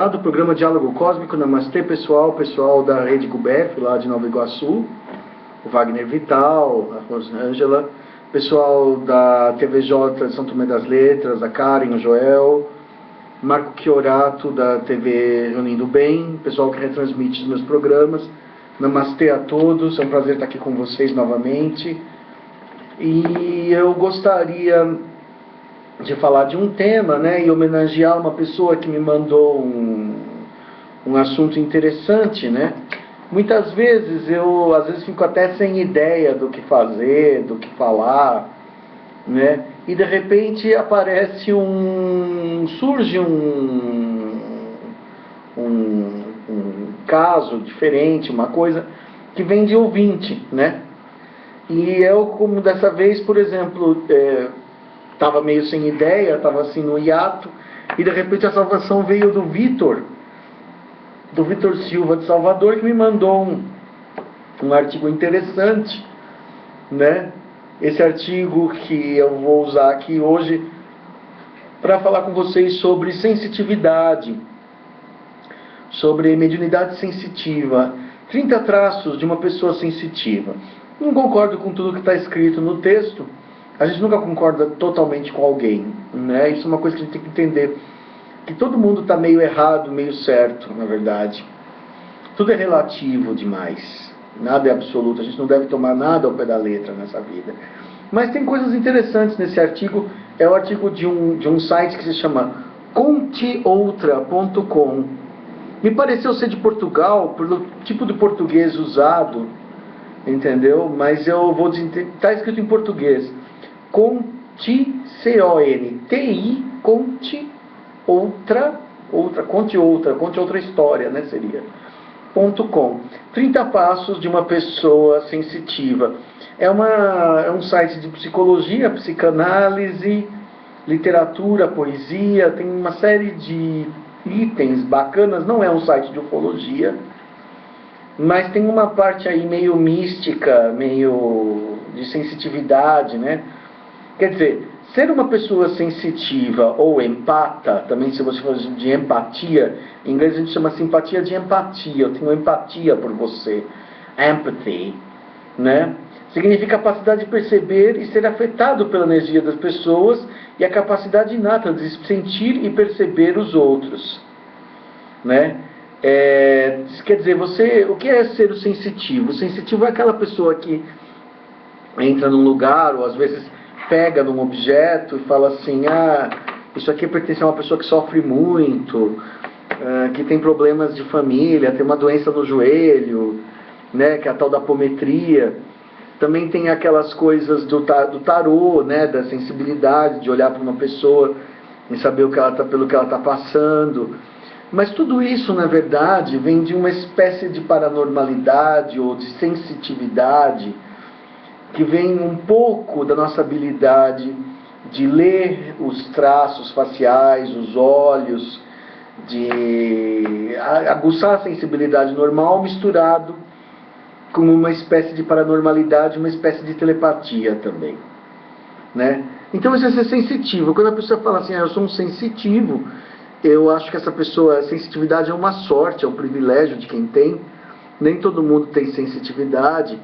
Do programa Diálogo Cósmico. Namastê, pessoal da Rede GUBEF, lá de Nova Iguaçu, o Wagner Vital, a Rosângela, pessoal da TVJ de São Tomé das Letras, a Karen, o Joel, Marco Chiorato, da TV Reunindo Bem, pessoal que retransmite os meus programas. Namastê a todos, é um prazer estar aqui com vocês novamente. E eu gostaria de falar de um tema, né, e homenagear uma pessoa que me mandou um assunto interessante, né. Muitas vezes eu fico até sem ideia do que fazer, do que falar, né, e de repente surge um caso diferente, uma coisa que vem de ouvinte, né. E eu, como dessa vez, por exemplo, estava meio sem ideia, estava assim no hiato, e de repente a salvação veio do Vitor Silva de Salvador, que me mandou um artigo interessante, né? Esse artigo que eu vou usar aqui hoje para falar com vocês sobre sensitividade, sobre mediunidade sensitiva, 30 traços de uma pessoa sensitiva. Não concordo com tudo que está escrito no texto. A gente nunca concorda totalmente com alguém, né? Isso é uma coisa que a gente tem que entender, que todo mundo está meio errado, meio certo, na verdade. Tudo é relativo demais, nada é absoluto, a gente não deve tomar nada ao pé da letra nessa vida. Mas tem coisas interessantes nesse artigo. É o artigo de um site que se chama conteoutra.com. Me pareceu ser de Portugal, pelo tipo de português usado, entendeu? Mas eu vou dizer, está escrito em português. Conte, C-O-N-T-I, conte outra história, né, seria. .com. 30 passos de uma pessoa sensitiva. É um site de psicologia, psicanálise, literatura, poesia, tem uma série de itens bacanas. Não é um site de ufologia, mas tem uma parte aí meio mística, meio de sensitividade, né? Quer dizer, ser uma pessoa sensitiva ou empata, também se você for de empatia, em inglês a gente chama simpatia de empatia, eu tenho empatia por você, empathy, né? Significa capacidade de perceber e ser afetado pela energia das pessoas e a capacidade inata de sentir e perceber os outros, né? Quer dizer, o que é ser o sensitivo? O sensitivo é aquela pessoa que entra num lugar, ou às vezes pega num objeto e fala assim, isso aqui pertence a uma pessoa que sofre muito, que tem problemas de família, tem uma doença no joelho, né, que é a tal da apometria. Também tem aquelas coisas do tarô, né, da sensibilidade, de olhar para uma pessoa e saber pelo que ela está passando. Mas tudo isso, na verdade, vem de uma espécie de paranormalidade ou de sensitividade, que vem um pouco da nossa habilidade de ler os traços faciais, os olhos, de aguçar a sensibilidade normal misturado com uma espécie de paranormalidade, uma espécie de telepatia também, né? Então isso é ser sensitivo. Quando a pessoa fala assim, eu sou um sensitivo, eu acho que essa pessoa, a sensitividade é uma sorte, é um privilégio de quem tem. Nem todo mundo tem sensitividade,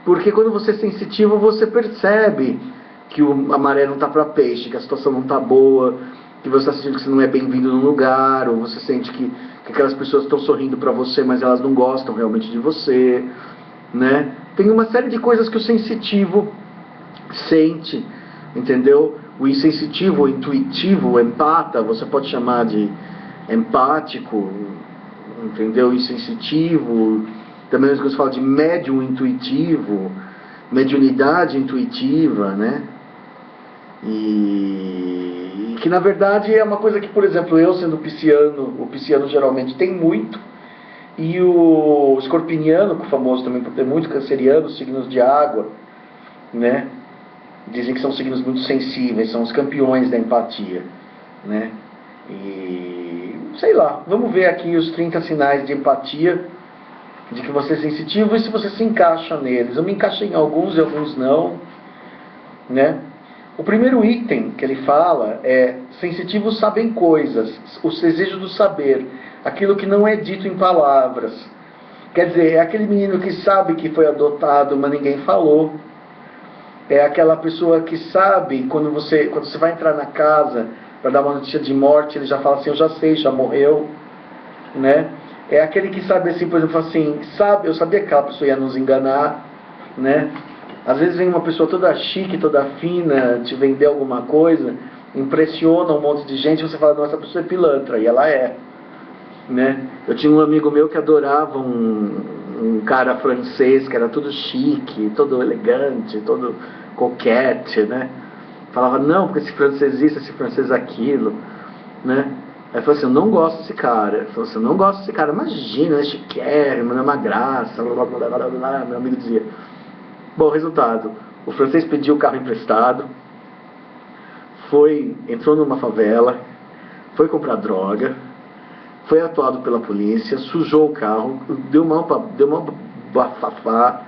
porque quando você é sensitivo, você percebe que a maré não está para peixe, que a situação não está boa, que você está sentindo que você não é bem-vindo num lugar, ou você sente que aquelas pessoas estão sorrindo para você, mas elas não gostam realmente de você, né? Tem uma série de coisas que o sensitivo sente, entendeu? O insensitivo, o intuitivo, o empata, você pode chamar de empático, entendeu? O insensitivo. Também as coisas falam de médium intuitivo, mediunidade intuitiva, né? E que na verdade é uma coisa que, por exemplo, eu sendo pisciano, o pisciano geralmente tem muito, e o escorpiniano, que é famoso também por ter muito, canceriano, signos de água, né? Dizem que são signos muito sensíveis, são os campeões da empatia, né? E sei lá, vamos ver aqui os 30 sinais de empatia, de que você é sensitivo e se você se encaixa neles. Eu me encaixei em alguns e alguns não, né? O primeiro item que ele fala é: sensitivos sabem coisas, os desejos do saber, aquilo que não é dito em palavras. Quer dizer, é aquele menino que sabe que foi adotado, mas ninguém falou. É aquela pessoa que sabe, quando você vai entrar na casa para dar uma notícia de morte, ele já fala assim, eu já sei, já morreu, né? É aquele que sabe assim, por exemplo, assim, eu sabia que aquela pessoa ia nos enganar, né? Às vezes vem uma pessoa toda chique, toda fina, te vender alguma coisa, impressiona um monte de gente, você fala, não, essa pessoa é pilantra, e ela é, né? Eu tinha um amigo meu que adorava um cara francês, que era todo chique, todo elegante, todo coquete, né? Falava, não, porque esse francês isso, esse francês aquilo, né? Aí falou assim, eu não gosto desse cara. Ele falou assim, eu não gosto desse cara, imagina, é chiquérrimo, é uma graça, blá, blá, blá, blá, blá. Meu amigo dizia. Bom, resultado, o francês pediu o carro emprestado, entrou numa favela, foi comprar droga, foi atuado pela polícia, sujou o carro, deu uma bafafá,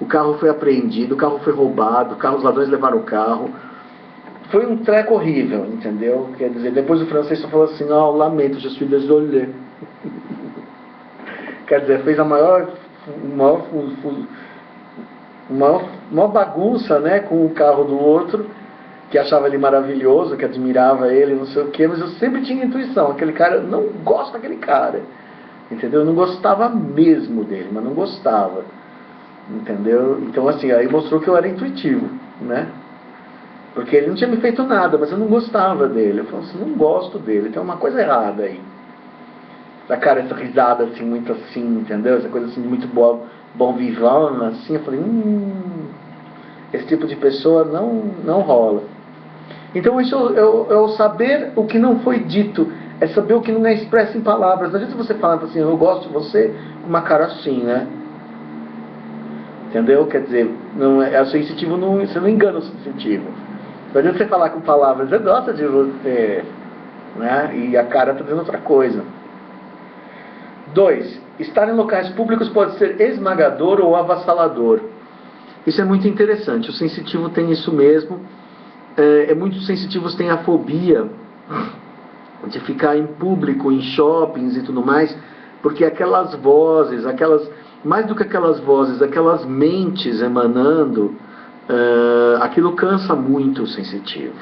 o carro foi apreendido, o carro foi roubado, os ladrões levaram o carro. Foi um treco horrível, entendeu? Quer dizer, depois o francês só falou assim, oh, lamento, je suis désolé. Quer dizer, fez a maior bagunça, né, com o carro do outro, que achava ele maravilhoso, que admirava ele, não sei o quê, mas eu sempre tinha intuição, aquele cara, eu não gosto daquele cara, entendeu? Eu não gostava mesmo dele, mas não gostava, entendeu? Então assim, aí mostrou que eu era intuitivo, né? Porque ele não tinha me feito nada, mas eu não gostava dele. Eu falei assim, não gosto dele, tem uma coisa errada aí. Essa cara, essa risada assim, muito assim, entendeu? Essa coisa assim, muito bom vivão, assim. Eu falei, esse tipo de pessoa não rola. Então isso é o saber o que não foi dito, é saber o que não é expresso em palavras. Não adianta você falar assim, eu gosto de você, com uma cara assim, né? Entendeu? Quer dizer, não é sensitivo, você não engana o sensitivo. Não adianta você falar com palavras, eu gosto de você, né? E a cara está dizendo outra coisa. 2. Estar em locais públicos pode ser esmagador ou avassalador. Isso é muito interessante. O sensitivo tem isso mesmo. Muitos sensitivos têm a fobia de ficar em público, em shoppings e tudo mais, porque aquelas vozes, mais do que aquelas vozes, aquelas mentes emanando, aquilo cansa muito o sensitivo,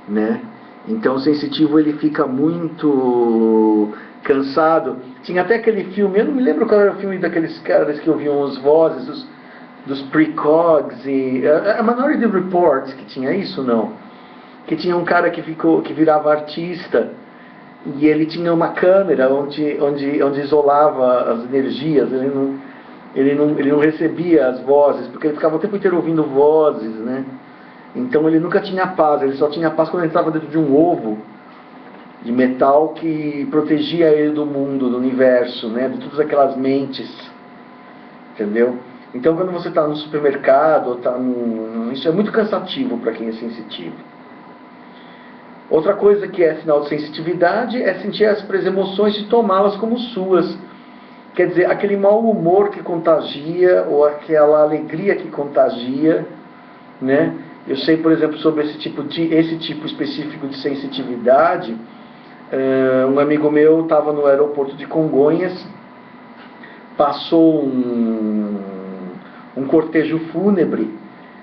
né? Então o sensitivo ele fica muito cansado. Tinha até aquele filme, eu não me lembro qual era o filme daqueles caras que ouviam as vozes dos precogs e a Minority Report, que tinha isso, não? Que tinha um cara que virava artista e ele tinha uma câmera onde isolava as energias. Ele não recebia as vozes, porque ele ficava o tempo inteiro ouvindo vozes, né? Então ele nunca tinha paz, ele só tinha paz quando ele entrava dentro de um ovo de metal que protegia ele do mundo, do universo, né? De todas aquelas mentes, entendeu? Então quando você está no supermercado, isso é muito cansativo para quem é sensitivo. Outra coisa que é sinal de sensitividade é sentir as emoções e tomá-las como suas. Quer dizer, aquele mau humor que contagia, ou aquela alegria que contagia, né? Eu sei, por exemplo, sobre esse tipo específico de sensitividade. Um amigo meu estava no aeroporto de Congonhas, passou um cortejo fúnebre,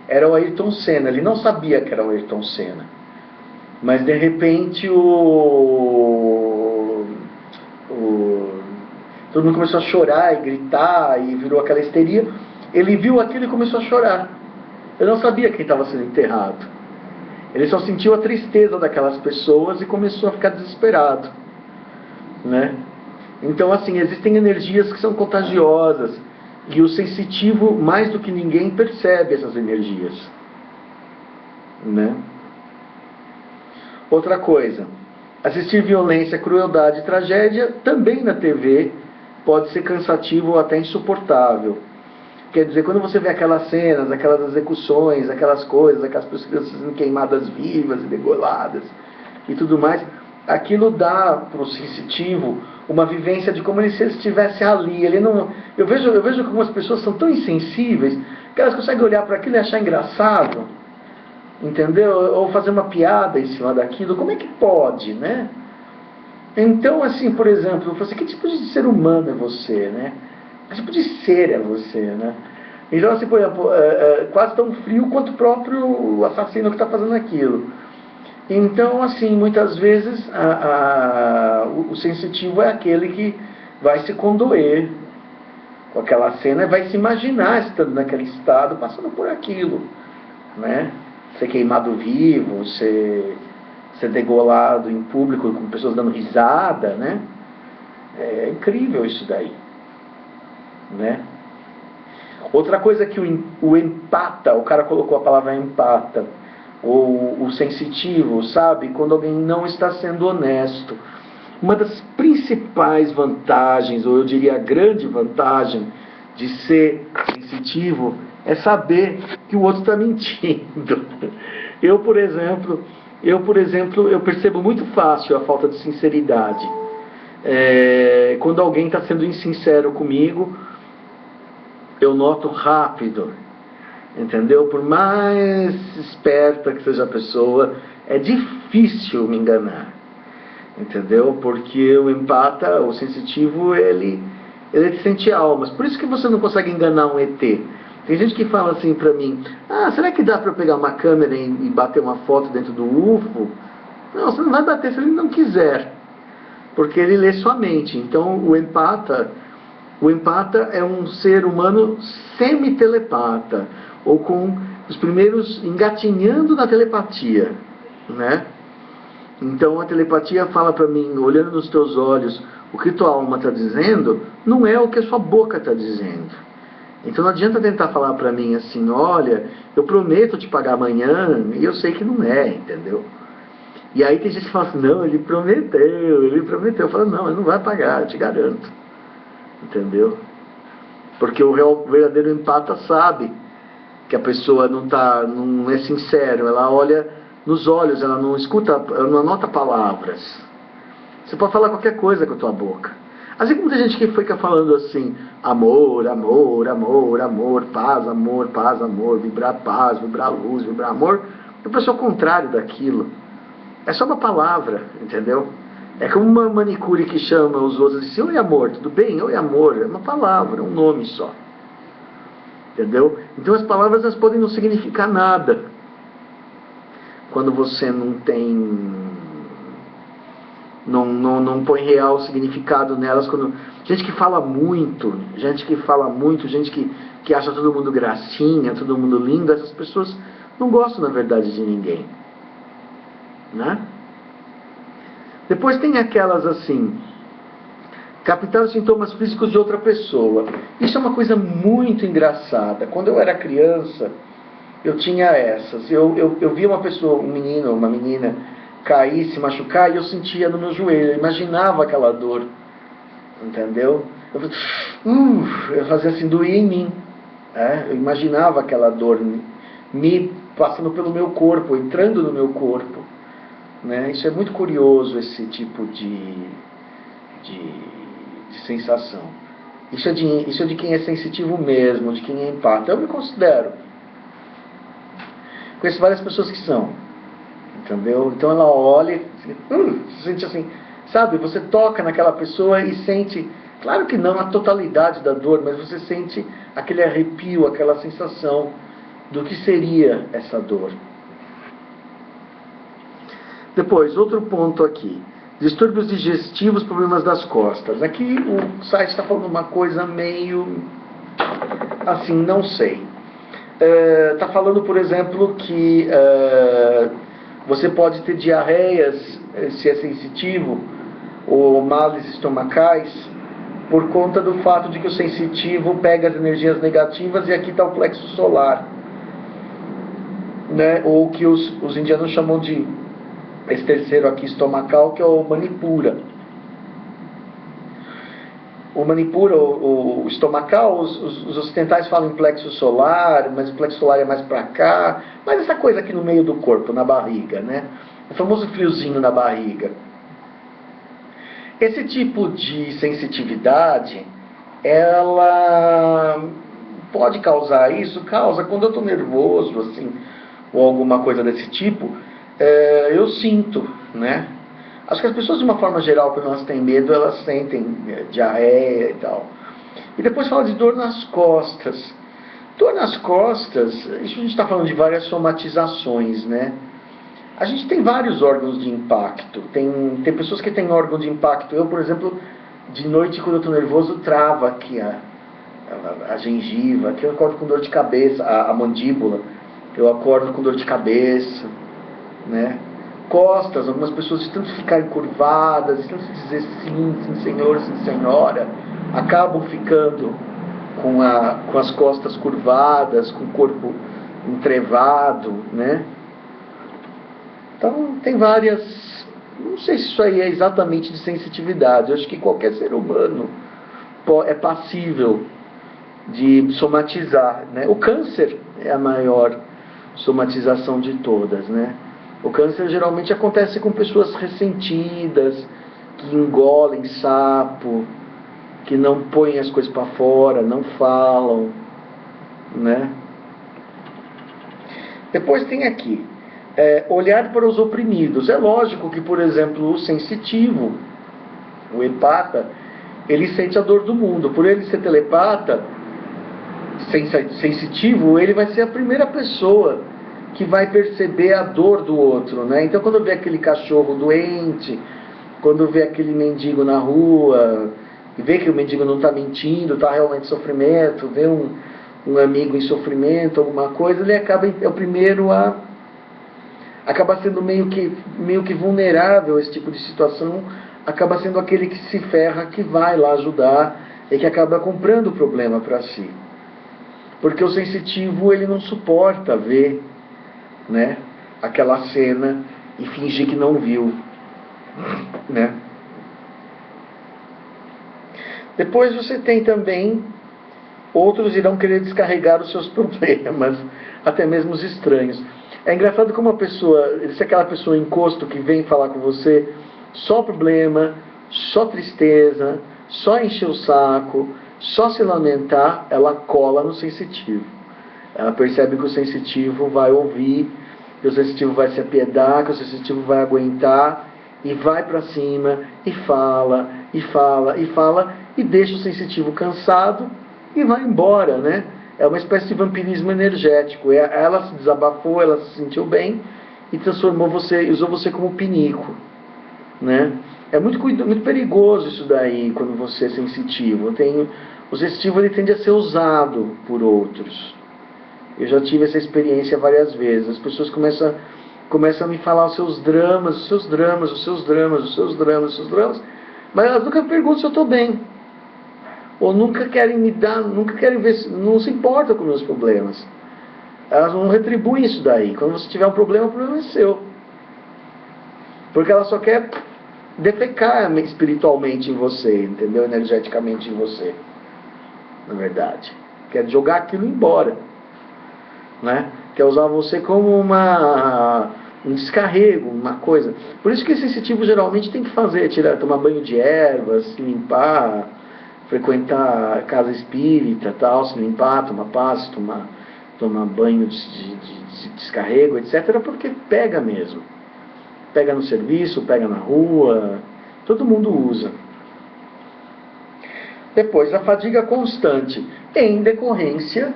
era o Ayrton Senna. Ele não sabia que era o Ayrton Senna, mas de repente todo mundo começou a chorar e gritar e virou aquela histeria. Ele viu aquilo e começou a chorar. Eu não sabia quem estava sendo enterrado. Ele só sentiu a tristeza daquelas pessoas e começou a ficar desesperado, né? Então assim, existem energias que são contagiosas e o sensitivo, mais do que ninguém, percebe essas energias, né? Outra coisa, assistir violência, crueldade e tragédia também na TV pode ser cansativo ou até insuportável. Quer dizer, quando você vê aquelas cenas, aquelas execuções, aquelas coisas, aquelas pessoas sendo queimadas vivas e degoladas e tudo mais, aquilo dá para o sensitivo uma vivência de como se ele estivesse ali. Eu vejo como as pessoas são tão insensíveis que elas conseguem olhar para aquilo e achar engraçado, entendeu? Ou fazer uma piada em cima daquilo. Como é que pode, né? Então, assim, por exemplo, você, que tipo de ser humano é você, né? Que tipo de ser é você, né? Então, assim, por exemplo, quase tão frio quanto o próprio assassino que está fazendo aquilo. Então, assim, muitas vezes o sensitivo é aquele que vai se condoer com aquela cena e vai se imaginar estando naquele estado, passando por aquilo, né? Ser queimado vivo, ser degolado em público com pessoas dando risada, né? É incrível isso daí, né? Outra coisa que o empata, o cara colocou a palavra empata, ou o sensitivo, sabe? Quando alguém não está sendo honesto. Uma das principais vantagens, ou eu diria a grande vantagem de ser sensitivo, é saber que o outro está mentindo. Eu, por exemplo, eu percebo muito fácil a falta de sinceridade. Quando alguém está sendo insincero comigo, eu noto rápido, entendeu? Por mais esperta que seja a pessoa, é difícil me enganar, entendeu? Porque o empata, o sensitivo, ele sente almas. Por isso que você não consegue enganar um ET. Tem gente que fala assim pra mim: será que dá pra eu pegar uma câmera e bater uma foto dentro do UFO? Não, você não vai bater se ele não quiser, porque ele lê sua mente. Então o empata é um ser humano semi-telepata, ou com os primeiros engatinhando na telepatia, né? Então a telepatia fala para mim, olhando nos teus olhos, o que tua alma está dizendo não é o que a sua boca está dizendo. Então não adianta tentar falar para mim assim: olha, eu prometo te pagar amanhã, e eu sei que não é, entendeu? E aí tem gente que fala assim: não, ele prometeu. Eu falo: não, ele não vai pagar, eu te garanto, entendeu? Porque o verdadeiro empata sabe que a pessoa não é sincero, ela olha nos olhos, ela não escuta, ela não anota palavras. Você pode falar qualquer coisa com a tua boca. Assim como tem gente que fica falando assim: amor, amor, amor, amor, paz, amor, vibrar paz, vibrar luz, vibrar amor. A pessoa é o contrário daquilo. É só uma palavra, entendeu? É como uma manicure que chama os outros e diz: oi amor, tudo bem? Oi amor. É uma palavra, um nome só. Entendeu? Então as palavras, elas podem não significar nada quando você não tem, não põe real significado nelas. Gente que fala muito, gente que acha todo mundo gracinha, todo mundo lindo, essas pessoas não gostam na verdade de ninguém, né? Depois tem aquelas assim: captar os sintomas físicos de outra pessoa. Isso é uma coisa muito engraçada. Quando eu era criança, eu tinha essas. Eu via uma pessoa, um menino ou uma menina, cair, se machucar, e eu sentia no meu joelho. Eu imaginava aquela dor. Entendeu? Eu fazia assim, doía em mim. Eu imaginava aquela dor me passando pelo meu corpo, entrando no meu corpo. Né? Isso é muito curioso, esse tipo de sensação. Isso é de quem é sensitivo mesmo, de quem é empata. Eu me considero. Conheço várias pessoas que são. Entendeu? Então ela olha e sente assim, sabe? Você toca naquela pessoa e sente, claro que não a totalidade da dor, mas você sente aquele arrepio, aquela sensação do que seria essa dor. Depois, outro ponto aqui: distúrbios digestivos, problemas das costas. Aqui o site está falando uma coisa meio assim, não sei. Está falando, por exemplo, que você pode ter diarreias, se é sensitivo, ou males estomacais, por conta do fato de que o sensitivo pega as energias negativas, e aqui está o plexo solar, né? Ou que os indianos chamam de, esse terceiro aqui, estomacal, que é o Manipura. O Manipura, o estomacal, os ocidentais falam em plexo solar, mas o plexo solar é mais para cá. Mas essa coisa aqui no meio do corpo, na barriga, né? O famoso friozinho na barriga. Esse tipo de sensitividade, ela pode causar isso? Causa. Quando eu estou nervoso, assim, ou alguma coisa desse tipo, eu sinto, né? Acho que as pessoas, de uma forma geral, quando elas têm medo, elas sentem diarreia e tal. E depois fala de dor nas costas. Dor nas costas, isso a gente está falando de várias somatizações, né? A gente tem vários órgãos de impacto. Tem pessoas que têm órgão de impacto. Eu, por exemplo, de noite, quando eu estou nervoso, trava aqui a gengiva. Aqui eu acordo com dor de cabeça, a mandíbula. Eu acordo com dor de cabeça, né? Costas, algumas pessoas de tanto ficarem curvadas, de tanto dizer sim, sim senhor, sim senhora, acabam ficando com as costas curvadas, com o corpo entrevado, né? Então tem várias, não sei se isso aí é exatamente de sensitividade, eu acho que qualquer ser humano é passível de somatizar, né? O câncer é a maior somatização de todas, né? O câncer geralmente acontece com pessoas ressentidas, que engolem sapo, que não põem as coisas para fora, não falam, né? Depois tem aqui, olhar para os oprimidos. É lógico que, por exemplo, o sensitivo, o empata, ele sente a dor do mundo. Por ele ser telepata, sensitivo, ele vai ser a primeira pessoa que vai perceber a dor do outro, né? Então, quando vê aquele cachorro doente, quando vê aquele mendigo na rua, e vê que o mendigo não está mentindo, está realmente em sofrimento, vê um amigo em sofrimento, alguma coisa, ele é o primeiro a acaba sendo meio que vulnerável a esse tipo de situação, acaba sendo aquele que se ferra, que vai lá ajudar e que acaba comprando o problema para si. Porque o sensitivo, ele não suporta ver, né, aquela cena e fingir que não viu, né? Depois você tem também, outros irão querer descarregar os seus problemas, até mesmo os estranhos. É engraçado como se aquela pessoa encosto que vem falar com você, só problema, só tristeza, só encher o saco, só se lamentar, ela cola no sensitivo. Ela percebe que o sensitivo vai ouvir, que o sensitivo vai se apiedar, que o sensitivo vai aguentar, e vai para cima, e fala, e fala, e fala, e deixa o sensitivo cansado, e vai embora, né? É uma espécie de vampirismo energético. Ela se desabafou, ela se sentiu bem, e transformou você, usou você como pinico, né? É muito perigoso isso daí, quando você é sensitivo. O sensitivo, ele tende a ser usado por outros. Eu já tive essa experiência várias vezes. As pessoas começam a me falar os seus dramas, os seus dramas, os seus dramas, os seus dramas, os seus dramas, mas elas nunca perguntam se eu estou bem. Ou nunca querem me dar, nunca querem ver, não se importam com meus problemas. Elas não retribuem isso daí. Quando você tiver um problema, o problema é seu. Porque ela só quer defecar espiritualmente em você, entendeu? Energeticamente em você. Na verdade. Quer jogar aquilo embora. Né? Quer usar você como um descarrego, uma coisa. Por isso que esse sensitivo geralmente tem que fazer, tomar banho de ervas, se limpar, frequentar casa espírita, tal, se limpar, tomar passe, tomar banho de descarrego, etc. Porque pega mesmo. Pega no serviço, pega na rua, todo mundo usa. Depois, a fadiga constante, em decorrência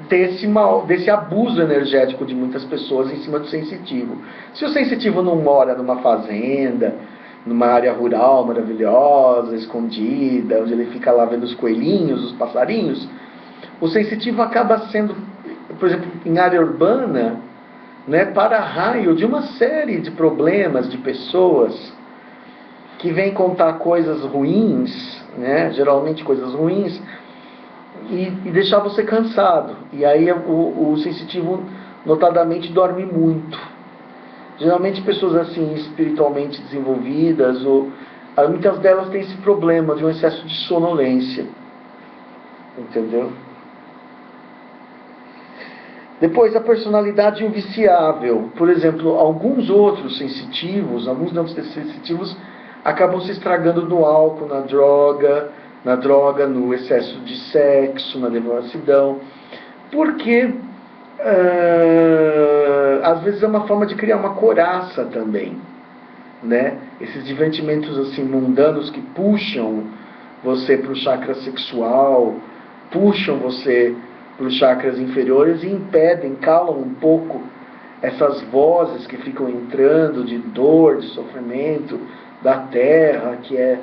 desse abuso energético de muitas pessoas em cima do sensitivo. Se o sensitivo não mora numa fazenda, numa área rural maravilhosa, escondida, onde ele fica lá vendo os coelhinhos, os passarinhos, o sensitivo acaba sendo, por exemplo, em área urbana, né, para-raio de uma série de problemas de pessoas que vêm contar coisas ruins, né, geralmente coisas ruins, e deixar você cansado. E aí o sensitivo notadamente dorme muito. Geralmente pessoas assim espiritualmente desenvolvidas, muitas delas têm esse problema de um excesso de sonolência. Entendeu? Depois, a personalidade inviciável. Por exemplo, alguns outros sensitivos, alguns não sensitivos, acabam se estragando no álcool, na droga, no excesso de sexo, na devassidão, porque às vezes é uma forma de criar uma couraça também, né? Esses divertimentos assim mundanos que puxam você para o chakra sexual, puxam você para os chakras inferiores e impedem, calam um pouco essas vozes que ficam entrando de dor, de sofrimento da terra, que é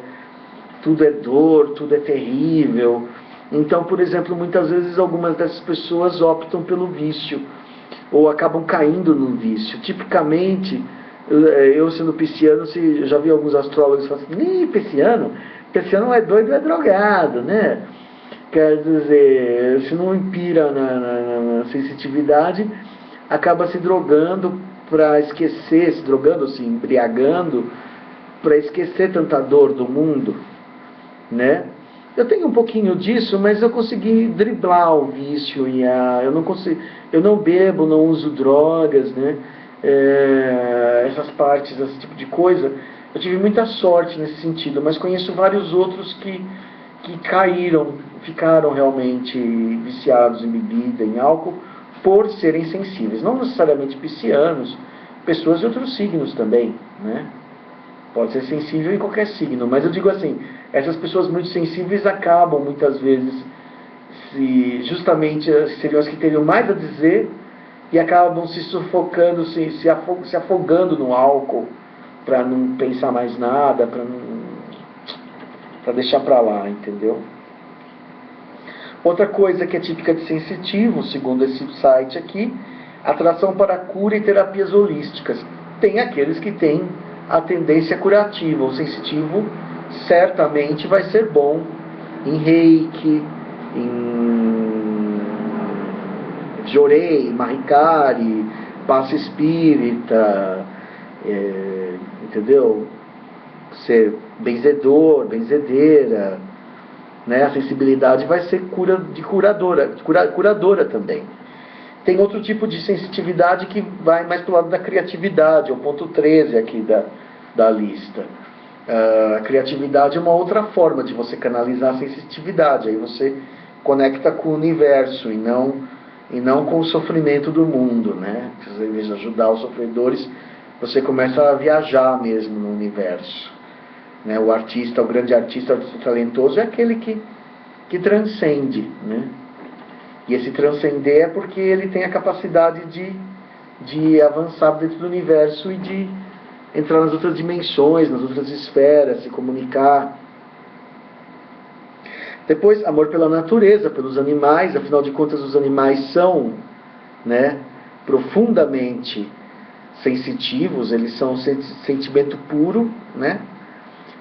tudo é dor, tudo é terrível. Então, por exemplo, muitas vezes algumas dessas pessoas optam pelo vício ou acabam caindo no vício. Tipicamente, eu sendo pisciano, eu já vi alguns astrólogos falando assim, pisciano é doido, é drogado, né? Quer dizer, se não impira na sensitividade, acaba se drogando para esquecer, se drogando, se embriagando, para esquecer tanta dor do mundo, né? Eu tenho um pouquinho disso, mas eu consegui driblar o vício e eu não bebo, não uso drogas, né? Essas partes, esse tipo de coisa, eu tive muita sorte nesse sentido, mas conheço vários outros que caíram, ficaram realmente viciados em bebida, em álcool, por serem sensíveis. Não necessariamente piscianos, pessoas de outros signos também, né? Pode ser sensível em qualquer signo, mas eu digo assim, essas pessoas muito sensíveis acabam muitas vezes, justamente seriam as que teriam mais a dizer, e acabam se sufocando, se afogando no álcool, para não pensar mais nada, para deixar para lá, entendeu? Outra coisa que é típica de sensitivo, segundo esse site aqui, atração para cura e terapias holísticas. Tem aqueles que têm a tendência curativa. O sensitivo certamente vai ser bom em reiki, em jorei, mahikari, passe espírita, entendeu? Ser benzedor, benzedeira, né? A sensibilidade vai ser curadora também. Tem outro tipo de sensitividade que vai mais para o lado da criatividade, é o ponto 13 aqui da lista. A criatividade é uma outra forma de você canalizar a sensitividade, aí você conecta com o universo e não com o sofrimento do mundo, né? Em vez de ajudar os sofredores, você começa a viajar mesmo no universo, né? O artista, o grande artista talentoso é aquele que transcende, né? E esse transcender é porque ele tem a capacidade de avançar dentro do universo e de entrar nas outras dimensões, nas outras esferas, se comunicar. Depois, amor pela natureza, pelos animais, afinal de contas os animais são, né, profundamente sensitivos, eles são um sentimento puro, né?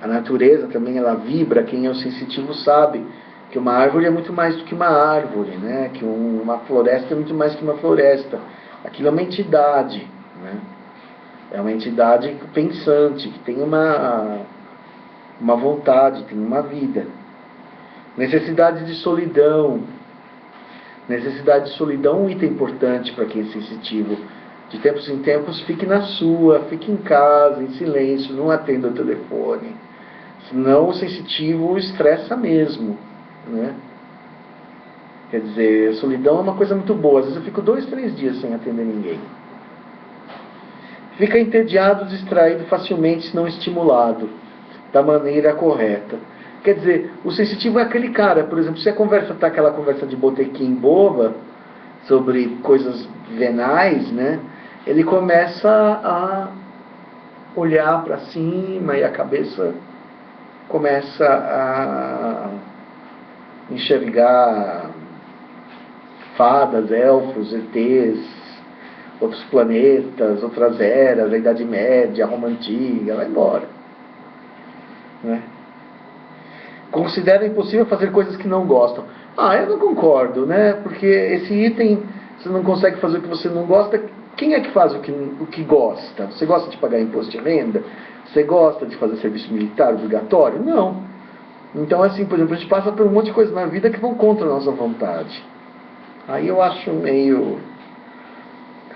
A natureza também, ela vibra, quem é o sensitivo sabe que uma árvore é muito mais do que uma árvore, né? Que uma floresta é muito mais que uma floresta. Aquilo é uma entidade, né? É uma entidade pensante, que tem uma vontade, tem uma vida. Necessidade de solidão. Necessidade de solidão é um item importante para quem é sensitivo. De tempos em tempos, fique na sua, fique em casa, em silêncio, não atenda o telefone. Senão o sensitivo estressa mesmo, né? Quer dizer, solidão é uma coisa muito boa. Às vezes eu fico 2, 3 dias sem atender ninguém. Fica entediado, distraído facilmente se não estimulado da maneira correta. Quer dizer, o sensitivo é aquele cara, por exemplo, se a conversa está aquela conversa de botequim boba, sobre coisas venais, né? Ele começa a olhar para cima e a cabeça começa a enxergar fadas, elfos, ETs, outros planetas, outras eras, a Idade Média, a Roma Antiga, vai embora, né? Considera impossível fazer coisas que não gostam. Eu não concordo, né? Porque esse item, você não consegue fazer o que você não gosta. Quem é que faz o que gosta? Você gosta de pagar imposto de renda? Você gosta de fazer serviço militar obrigatório? Não. Então, assim, por exemplo, a gente passa por um monte de coisas na vida que vão contra a nossa vontade. Aí eu acho meio...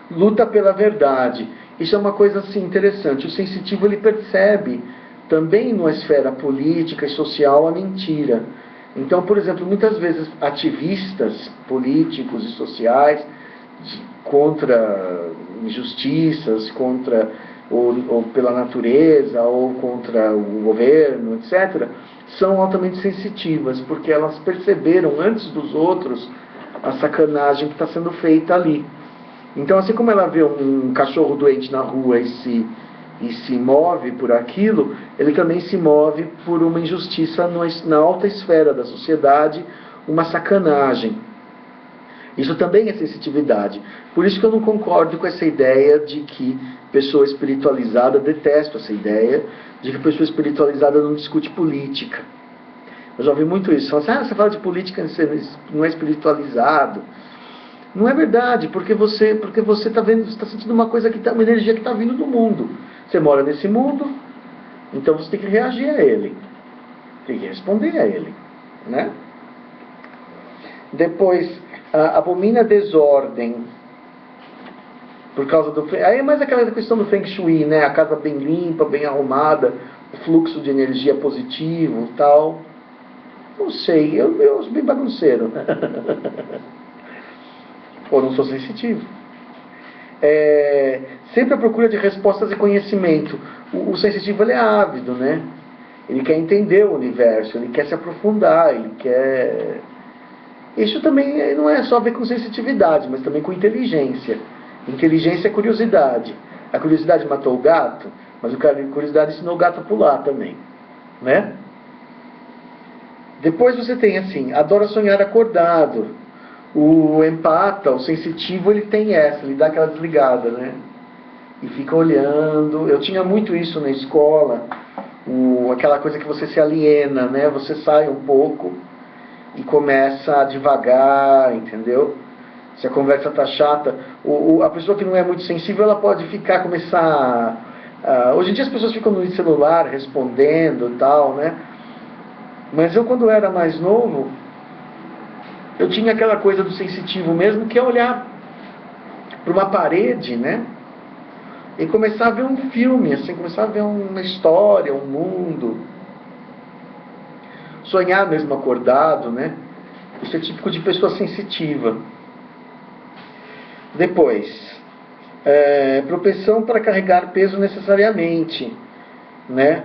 Luta pela verdade. Isso é uma coisa, assim, interessante. O sensitivo, ele percebe também na esfera política e social a mentira. Então, por exemplo, muitas vezes ativistas políticos e sociais contra injustiças, contra ou pela natureza, ou contra o governo, etc., são altamente sensitivas, porque elas perceberam antes dos outros a sacanagem que está sendo feita ali. Então, assim como ela vê um cachorro doente na rua e se move por aquilo, ele também se move por uma injustiça na alta esfera da sociedade, uma sacanagem. Isso também é sensitividade. Por isso que eu não concordo com essa ideia de que pessoa espiritualizada, detesto essa ideia, de que pessoa espiritualizada não discute política. Eu já ouvi muito isso. Você fala de política, você não é espiritualizado. Não é verdade, porque você está vendo, você está sentindo uma coisa uma energia que está vindo do mundo. Você mora nesse mundo, então você tem que reagir a ele. Tem que responder a ele. Né? Depois, abomina a desordem. Por causa do... Aí é mais aquela questão do Feng Shui, né? A casa bem limpa, bem arrumada, o fluxo de energia positivo e tal. Não sei, eu sou bem bagunceiro. Ou não sou sensitivo. Sempre a procura de respostas e conhecimento. O sensitivo, ele é ávido, né? Ele quer entender o universo, ele quer se aprofundar, ele quer... Isso também não é só a ver com sensitividade, mas também com inteligência. Inteligência é curiosidade. A curiosidade matou o gato, mas a curiosidade ensinou o gato a pular também. Né? Depois você tem assim, adora sonhar acordado. O empata, o sensitivo, ele tem essa, ele dá aquela desligada, né? E fica olhando. Eu tinha muito isso na escola, aquela coisa que você se aliena, né? Você sai um pouco e começa a devagar, entendeu? Se a conversa tá chata, a pessoa que não é muito sensível, ela pode começar... hoje em dia as pessoas ficam no celular respondendo e tal, né? Mas eu, quando era mais novo, eu tinha aquela coisa do sensitivo mesmo, que é olhar para uma parede, né? E começar a ver um filme, assim, começar a ver uma história, um mundo. Sonhar mesmo acordado, né? Isso é típico de pessoa sensitiva. Depois, propensão para carregar peso necessariamente, né?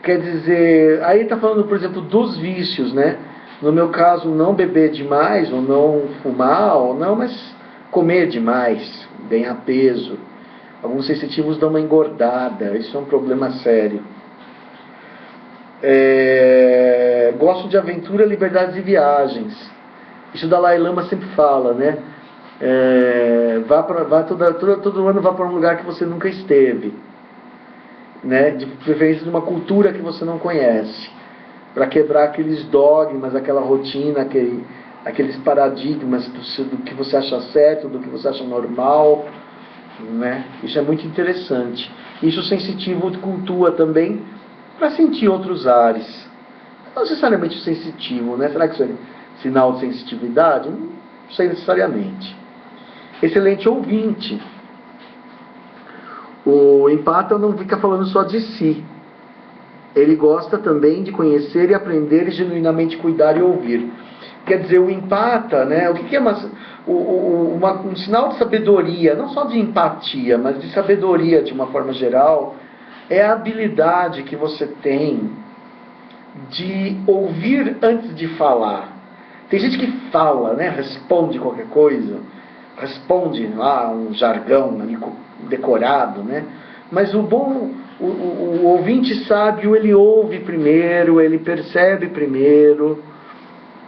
Quer dizer, aí está falando, por exemplo, dos vícios, né? No meu caso, não beber demais, ou não fumar, ou não, mas comer demais, ganhar peso. Alguns sensitivos dão uma engordada, isso é um problema sério. Gosto de aventura, liberdades e viagens. Isso o Dalai Lama sempre fala, né? Todo ano vá para um lugar que você nunca esteve, né? De preferência de uma cultura que você não conhece, para quebrar aqueles dogmas, aquela rotina, aqueles paradigmas do que você acha certo, do que você acha normal, né? Isso é muito interessante. Isso o sensitivo cultua também, para sentir outros ares. Não necessariamente o sensitivo, né? Será que isso é sinal de sensitividade? Não sei necessariamente. Excelente ouvinte. O empata não fica falando só de si. Ele gosta também de conhecer e aprender e genuinamente cuidar e ouvir. Quer dizer, o empata, né? O que é um sinal de sabedoria, não só de empatia, mas de sabedoria de uma forma geral, é a habilidade que você tem de ouvir antes de falar. Tem gente que fala, né? Responde qualquer coisa, responde um jargão ali decorado, né? Mas o ouvinte sábio, ele ouve primeiro, ele percebe primeiro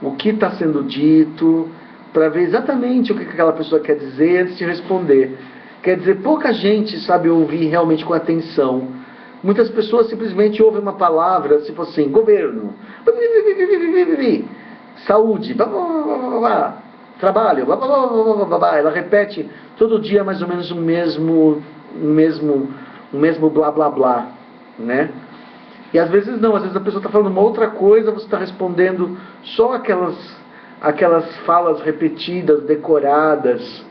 o que está sendo dito, para ver exatamente o que aquela pessoa quer dizer antes de responder. Quer dizer, pouca gente sabe ouvir realmente com atenção. Muitas pessoas simplesmente ouvem uma palavra, tipo assim, governo, saúde, trabalho, ela repete todo dia mais ou menos o mesmo blá blá blá, né? E às vezes não, às vezes a pessoa está falando uma outra coisa, você está respondendo só aquelas falas repetidas, decoradas,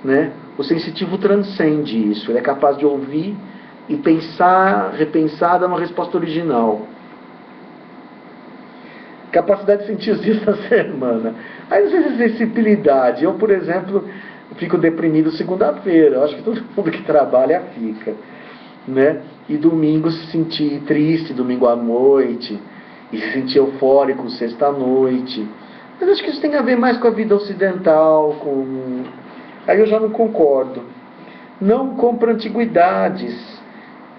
né? O sensitivo transcende isso, ele é capaz de ouvir e pensar, repensar, dar uma resposta original. Capacidade de sentir os dias da semana. Aí não sei se é sensibilidade. Eu, por exemplo, fico deprimido segunda-feira. Eu acho que todo mundo que trabalha fica. né? E domingo se sentir triste, domingo à noite, e se sentir eufórico sexta à noite. Mas acho que isso tem a ver mais com a vida ocidental, com... Aí eu já não concordo. Não compra antiguidades,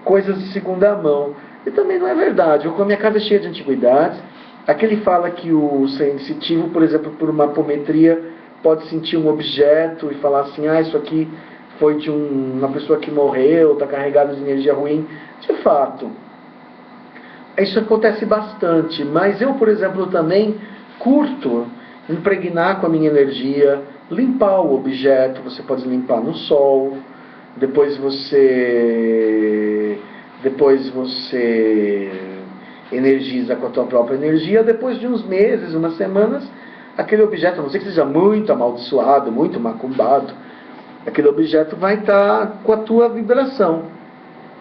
coisas de segunda mão. E também não é verdade. A minha casa é cheia de antiguidades. Aqui ele fala que o sensitivo, por exemplo, por uma apometria, pode sentir um objeto e falar assim, isso aqui foi de uma pessoa que morreu, está carregado de energia ruim. De fato, isso acontece bastante. Mas eu, por exemplo, também curto impregnar com a minha energia, limpar o objeto. Você pode limpar no sol, depois você energiza com a tua própria energia. Depois de uns meses, umas semanas, aquele objeto, a não ser que seja muito amaldiçoado, muito macumbado, aquele objeto vai estar com a tua vibração,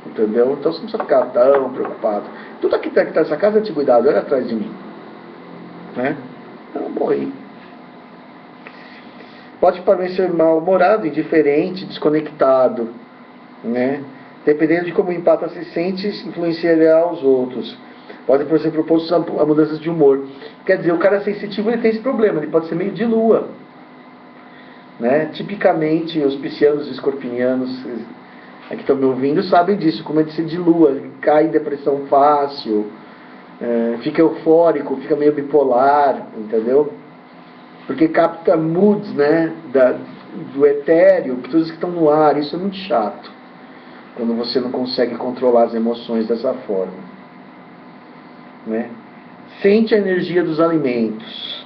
entendeu? Então você não precisa ficar tão preocupado. Tudo aqui que está nessa casa é antiguidade, olha atrás de mim, né? Então morri. Pode parecer mal-humorado, indiferente, desconectado, né? Dependendo de como o empata se sente, influenciará os outros. Pode, por exemplo, propor a mudanças de humor. Quer dizer, o cara sensitivo, ele tem esse problema, ele pode ser meio de lua, né? Tipicamente, os piscianos e escorpianos que estão me ouvindo sabem disso, como é de ser de lua, cai em depressão fácil, fica eufórico, fica meio bipolar, entendeu? Porque capta moods, né, do etéreo, coisas que estão no ar. Isso é muito chato, quando você não consegue controlar as emoções dessa forma, né? Sente a energia dos alimentos,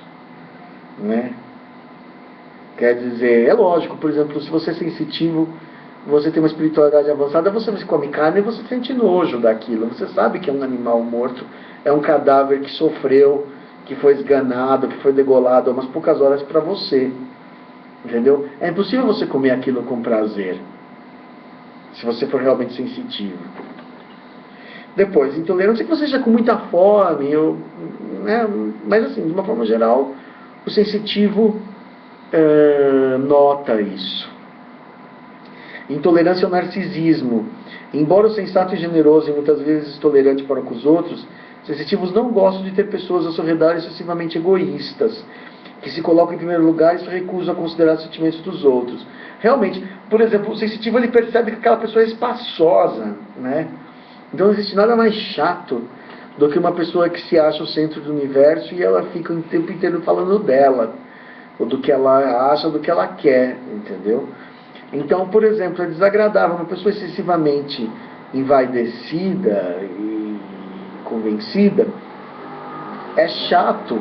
né? Quer dizer, é lógico, por exemplo, se você é sensitivo, você tem uma espiritualidade avançada, você come carne e você sente nojo daquilo. Você sabe que é um animal morto, é um cadáver que sofreu, que foi esganado, que foi degolado há umas poucas horas para você, entendeu? É impossível você comer aquilo com prazer, se você for realmente sensitivo. Depois, intolerância que você esteja com muita fome, né? Mas assim, de uma forma geral, o sensitivo nota isso. Intolerância ao narcisismo. Embora o sensato e generoso e muitas vezes tolerante para com os outros, sensitivos não gostam de ter pessoas ao seu redor excessivamente egoístas, que se colocam em primeiro lugar e se recusam a considerar os sentimentos dos outros. Realmente, por exemplo, o sensitivo ele percebe que aquela pessoa é espaçosa, né? Então não existe nada mais chato do que uma pessoa que se acha o centro do universo e ela fica o tempo inteiro falando dela, ou do que ela acha, do que ela quer, entendeu? Então, por exemplo, é desagradável uma pessoa excessivamente envaidecida e convencida, é chato,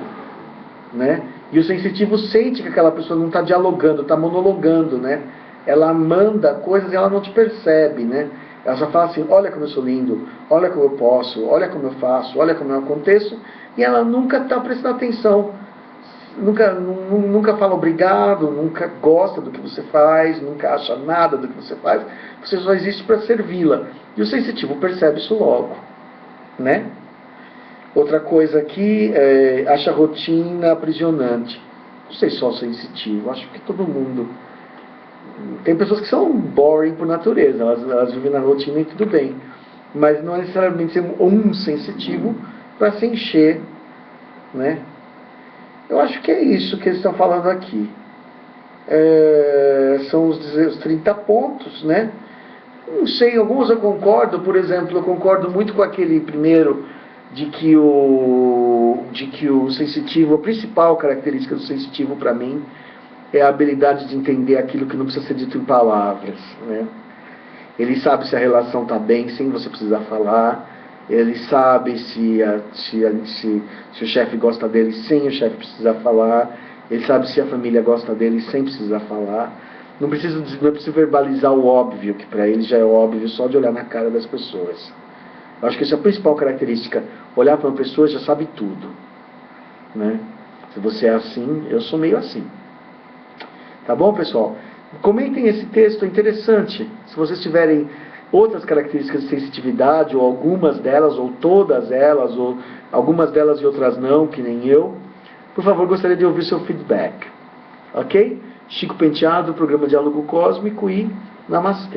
né? E o sensitivo sente que aquela pessoa não está dialogando, está monologando, né? Ela manda coisas e ela não te percebe, né? Ela só fala assim, olha como eu sou lindo, olha como eu posso, olha como eu faço, olha como eu aconteço, e ela nunca está prestando atenção, nunca fala obrigado, nunca gosta do que você faz, nunca acha nada do que você faz, você só existe para servi-la. E o sensitivo percebe isso logo, né? Outra coisa aqui, acha a rotina aprisionante. Não sei só o sensitivo, acho que todo mundo. Tem pessoas que são boring por natureza, elas vivem na rotina e tudo bem. Mas não é necessariamente ser um sensitivo para se encher, né? Eu acho que é isso que eles estão falando aqui. São os 30 pontos, né? Não sei, alguns eu concordo. Por exemplo, eu concordo muito com aquele primeiro de que o sensitivo, a principal característica do sensitivo para mim é a habilidade de entender aquilo que não precisa ser dito em palavras, né? Ele sabe se a relação está bem sem você precisar falar. Ele sabe se o chefe gosta dele sem o chefe precisar falar. Ele sabe se a família gosta dele sem precisar falar. Não precisa verbalizar o óbvio, que para ele já é óbvio só de olhar na cara das pessoas. Eu acho que essa é a principal característica. Olhar para uma pessoa já sabe tudo, né? Se você é assim, eu sou meio assim. Tá bom, pessoal? Comentem esse texto, é interessante. Se vocês tiverem outras características de sensitividade, ou algumas delas, ou todas elas, ou algumas delas e outras não, que nem eu, por favor, gostaria de ouvir seu feedback. Ok? Chico Penteado, programa Diálogo Cósmico e Namastê.